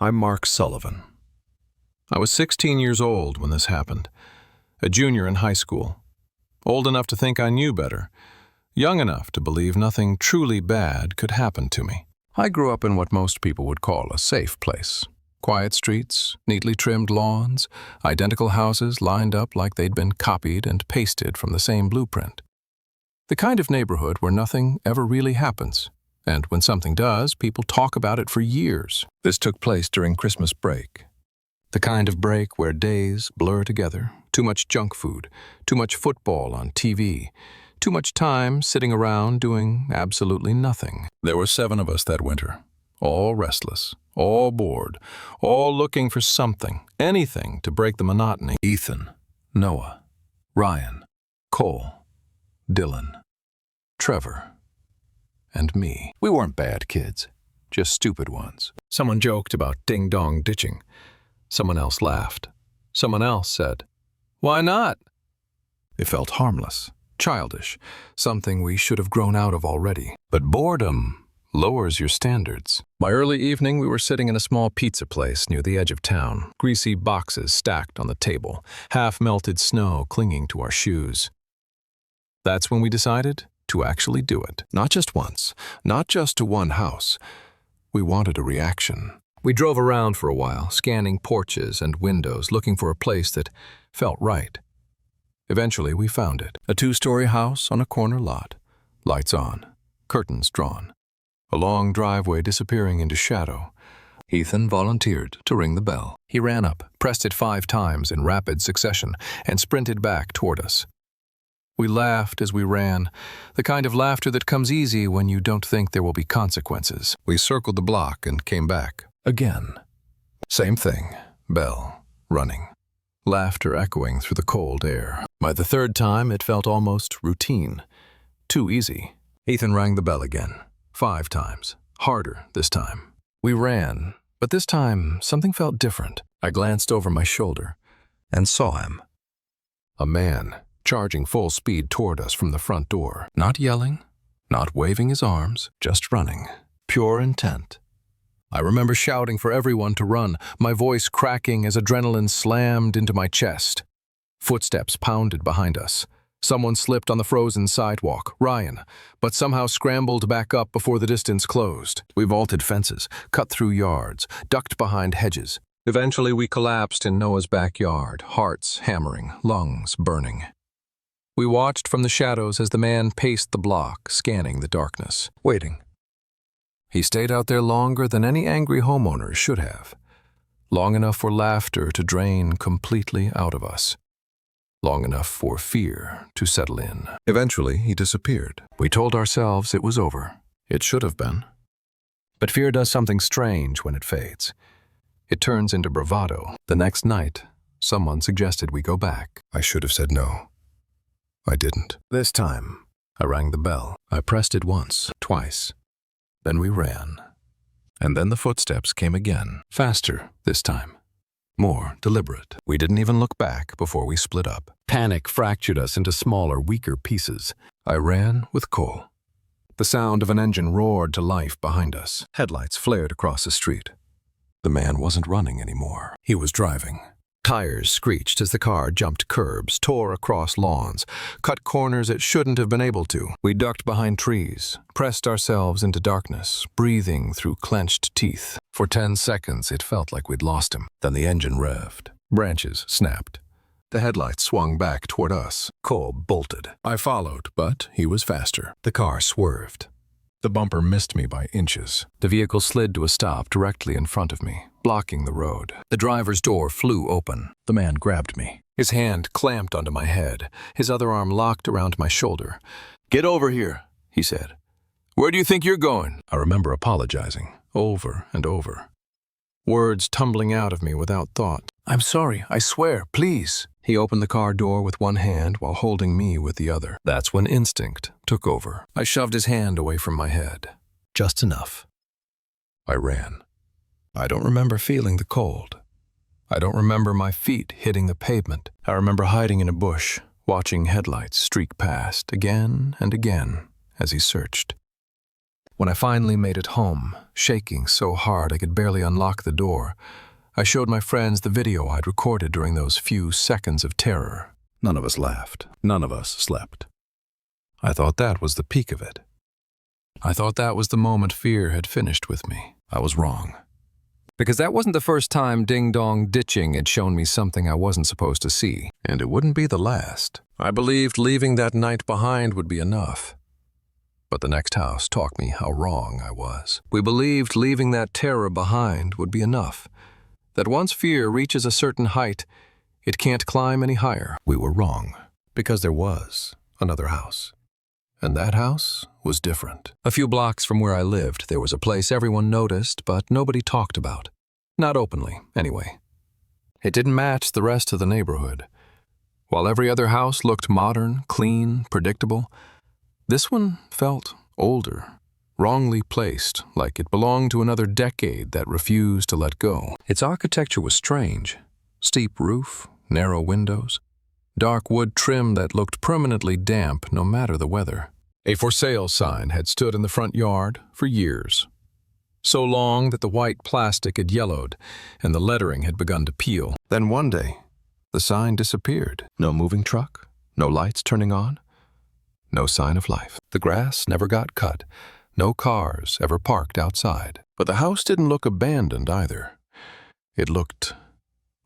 I'm Mark Sullivan. I was 16 years old when this happened, a junior in high school, old enough to think I knew better, young enough to believe nothing truly bad could happen to me. I grew up in what most people would call a safe place. Quiet streets, neatly trimmed lawns, identical houses lined up like they'd been copied and pasted from the same blueprint. The kind of neighborhood where nothing ever really happens. And when something does, people talk about it for years. This took place during Christmas break. The kind of break where days blur together, too much junk food, too much football on TV, too much time sitting around doing absolutely nothing. There were 7 of us that winter, all restless, all bored, all looking for something, anything to break the monotony. Ethan, Noah, Ryan, Cole, Dylan, Trevor, and me. We weren't bad kids, just stupid ones. Someone joked about ding-dong ditching. Someone else laughed. Someone else said, "Why not?" It felt harmless, childish, something we should have grown out of already. But boredom lowers your standards. By early evening, we were sitting in a small pizza place near the edge of town, greasy boxes stacked on the table, half-melted snow clinging to our shoes. That's when we decided to actually do it. Not just once, not just to one house. We wanted a reaction. We drove around for a while, scanning porches and windows, looking for a place that felt right. Eventually, we found it. A 2-story house on a corner lot. Lights on, curtains drawn. A long driveway disappearing into shadow. Ethan volunteered to ring the bell. He ran up, pressed it 5 times in rapid succession, and sprinted back toward us. We laughed as we ran, the kind of laughter that comes easy when you don't think there will be consequences. We circled the block and came back. Again. Same thing. Bell. Running. Laughter echoing through the cold air. By the 3rd time, it felt almost routine. Too easy. Ethan rang the bell again. 5 times. Harder this time. We ran, but this time something felt different. I glanced over my shoulder and saw him. A man, charging full speed toward us from the front door. Not yelling, not waving his arms, just running. Pure intent. I remember shouting for everyone to run, my voice cracking as adrenaline slammed into my chest. Footsteps pounded behind us. Someone slipped on the frozen sidewalk, Ryan, but somehow scrambled back up before the distance closed. We vaulted fences, cut through yards, ducked behind hedges. Eventually we collapsed in Noah's backyard, hearts hammering, lungs burning. We watched from the shadows as the man paced the block, scanning the darkness, waiting. He stayed out there longer than any angry homeowner should have. Long enough for laughter to drain completely out of us. Long enough for fear to settle in. Eventually, he disappeared. We told ourselves it was over. It should have been. But fear does something strange when it fades. It turns into bravado. The next night, someone suggested we go back. I should have said no. I didn't. This time, I rang the bell. I pressed it once, twice. Then we ran. And then the footsteps came again. Faster this time. More deliberate. We didn't even look back before we split up. Panic fractured us into smaller, weaker pieces. I ran with Cole. The sound of an engine roared to life behind us. Headlights flared across the street. The man wasn't running anymore. He was driving. Tires screeched as the car jumped curbs, tore across lawns, cut corners it shouldn't have been able to. We ducked behind trees, pressed ourselves into darkness, breathing through clenched teeth. For 10 seconds, it felt like we'd lost him. Then the engine revved. Branches snapped. The headlights swung back toward us. Cole bolted. I followed, but he was faster. The car swerved. The bumper missed me by inches. The vehicle slid to a stop directly in front of me, blocking the road. The driver's door flew open. The man grabbed me. His hand clamped onto my head, his other arm locked around my shoulder. "Get over here," he said. "Where do you think you're going?" I remember apologizing, over and over. Words tumbling out of me without thought. "I'm sorry, I swear, please." He opened the car door with one hand while holding me with the other. That's when instinct took over. I shoved his hand away from my head. Just enough. I ran. I don't remember feeling the cold. I don't remember my feet hitting the pavement. I remember hiding in a bush, watching headlights streak past again and again as he searched. When I finally made it home, shaking so hard I could barely unlock the door, I showed my friends the video I'd recorded during those few seconds of terror. None of us laughed. None of us slept. I thought that was the peak of it. I thought that was the moment fear had finished with me. I was wrong. Because that wasn't the first time ding-dong ditching had shown me something I wasn't supposed to see. And it wouldn't be the last. I believed leaving that night behind would be enough. But the next house taught me how wrong I was. We believed leaving that terror behind would be enough. That once fear reaches a certain height, it can't climb any higher. We were wrong. Because there was another house. And that house was different. A few blocks from where I lived, there was a place everyone noticed, but nobody talked about. Not openly, anyway. It didn't match the rest of the neighborhood. While every other house looked modern, clean, predictable, this one felt older, wrongly placed, like it belonged to another decade that refused to let go. Its architecture was strange. Steep roof, narrow windows, dark wood trim that looked permanently damp no matter the weather. A for sale sign had stood in the front yard for years. So long that the white plastic had yellowed and the lettering had begun to peel. Then one day, the sign disappeared. No moving truck, no lights turning on, no sign of life. The grass never got cut, no cars ever parked outside. But the house didn't look abandoned either. It looked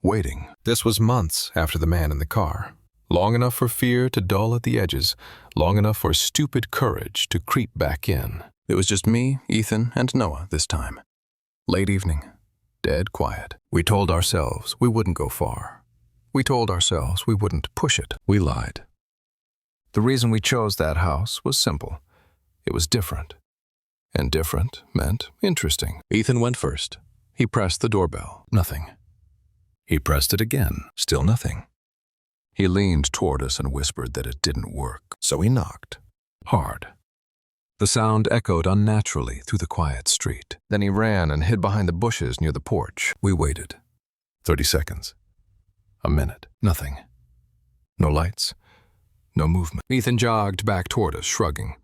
waiting. This was months after the man in the car. Long enough for fear to dull at the edges, long enough for stupid courage to creep back in. It was just me, Ethan, and Noah this time. Late evening, dead quiet. We told ourselves we wouldn't go far. We told ourselves we wouldn't push it. We lied. The reason we chose that house was simple. It was different. And different meant interesting. Ethan went first. He pressed the doorbell. Nothing. He pressed it again. Still nothing. He leaned toward us and whispered that it didn't work. So he knocked. Hard. The sound echoed unnaturally through the quiet street. Then he ran and hid behind the bushes near the porch. We waited. 30 seconds. A minute. Nothing. No lights. No movement. Ethan jogged back toward us, shrugging.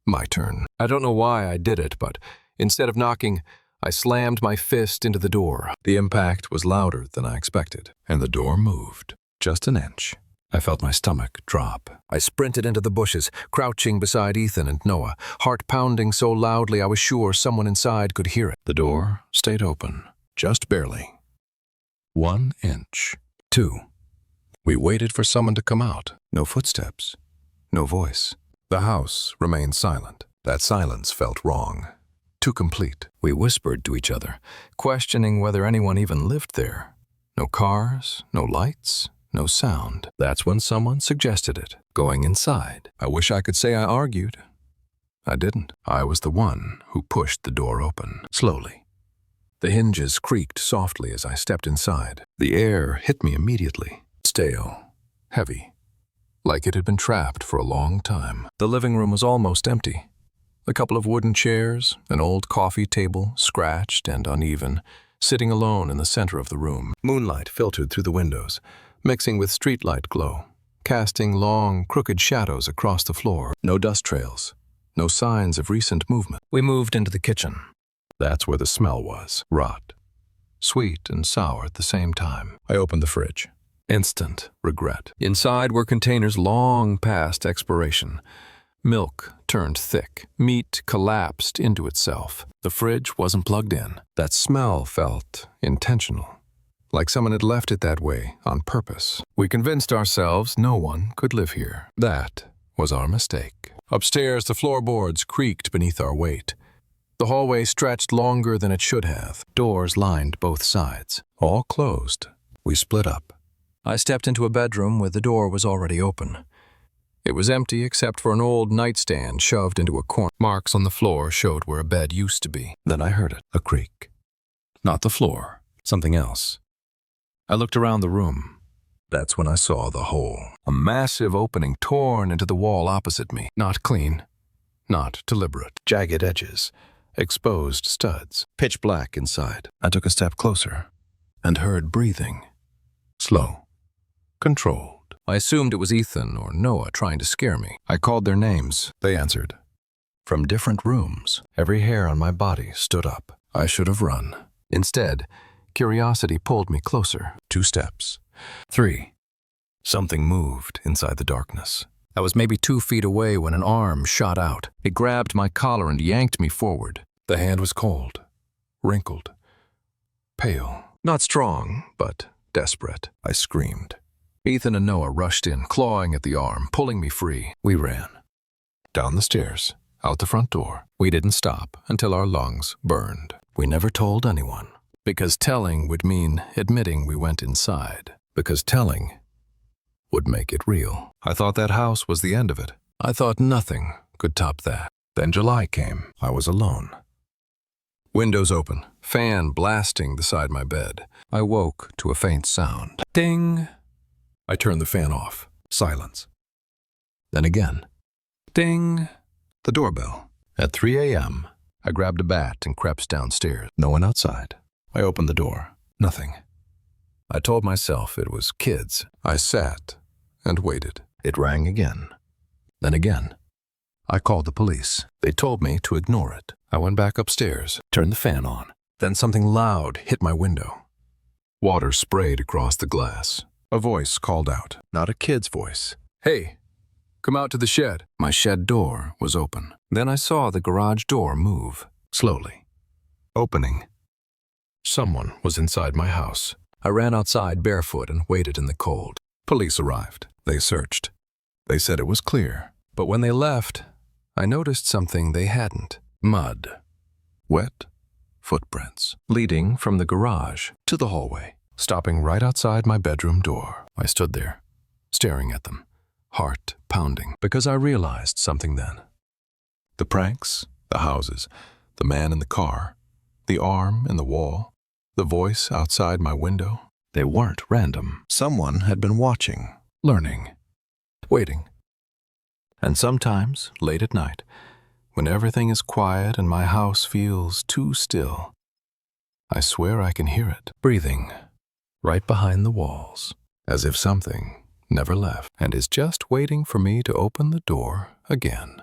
My turn. I don't know why I did it, but instead of knocking, I slammed my fist into the door. The impact was louder than I expected, and the door moved. Just an inch. I felt my stomach drop. I sprinted into the bushes, crouching beside Ethan and Noah, heart pounding so loudly I was sure someone inside could hear it. The door stayed open, just barely. 1 inch. 2. We waited for someone to come out. No footsteps. No voice. The house remained silent. That silence felt wrong. Too complete. We whispered to each other, questioning whether anyone even lived there. No cars, no lights, no sound. That's when someone suggested it, going inside. I wish I could say I argued. I didn't. I was the one who pushed the door open, slowly. The hinges creaked softly as I stepped inside. The air hit me immediately. Stale, heavy, like it had been trapped for a long time. The living room was almost empty. A couple of wooden chairs, an old coffee table, scratched and uneven, sitting alone in the center of the room. Moonlight filtered through the windows, mixing with streetlight glow, casting long, crooked shadows across the floor. No dust trails, no signs of recent movement. We moved into the kitchen. That's where the smell was. Rot. Sweet and sour at the same time. I opened the fridge. Instant regret. Inside were containers long past expiration. Milk turned thick. Meat collapsed into itself. The fridge wasn't plugged in. That smell felt intentional. Like someone had left it that way on purpose. We convinced ourselves no one could live here. That was our mistake. Upstairs, the floorboards creaked beneath our weight. The hallway stretched longer than it should have. Doors lined both sides. All closed. We split up. I stepped into a bedroom where the door was already open. It was empty except for an old nightstand shoved into a corner. Marks on the floor showed where a bed used to be. Then I heard it, a creak. Not the floor, something else. I looked around the room. That's when I saw the hole. A massive opening torn into the wall opposite me. Not clean, not deliberate. Jagged edges, exposed studs, pitch black inside. I took a step closer and heard breathing. Slow. Controlled. I assumed it was Ethan or Noah trying to scare me. I called their names. They answered. From different rooms, every hair on my body stood up. I should have run. Instead, curiosity pulled me closer. 2 steps. 3. Something moved inside the darkness. I was maybe 2 feet away when an arm shot out. It grabbed my collar and yanked me forward. The hand was cold, wrinkled, pale. Not strong, but desperate. I screamed. Ethan and Noah rushed in, clawing at the arm, pulling me free. We ran. Down the stairs, out the front door. We didn't stop until our lungs burned. We never told anyone. Because telling would mean admitting we went inside. Because telling would make it real. I thought that house was the end of it. I thought nothing could top that. Then July came. I was alone. Windows open, fan blasting beside my bed. I woke to a faint sound. Ding! I turned the fan off. Silence. Then again. Ding! The doorbell. At 3 a.m., I grabbed a bat and crept downstairs. No one outside. I opened the door. Nothing. I told myself it was kids. I sat and waited. It rang again. Then again. I called the police. They told me to ignore it. I went back upstairs, turned the fan on. Then something loud hit my window. Water sprayed across the glass. A voice called out. Not a kid's voice. Hey, come out to the shed. My shed door was open. Then I saw the garage door move, slowly. Opening. Someone was inside my house. I ran outside barefoot and waited in the cold. Police arrived. They searched. They said it was clear. But when they left, I noticed something they hadn't. Mud. Wet footprints leading from the garage to the hallway, stopping right outside my bedroom door. I stood there, staring at them, heart pounding, because I realized something then. The pranks, the houses, the man in the car, the arm in the wall, the voice outside my window, they weren't random. Someone had been watching, learning, waiting. And sometimes, late at night, when everything is quiet and my house feels too still, I swear I can hear it, breathing, right behind the walls, as if something never left and is just waiting for me to open the door again.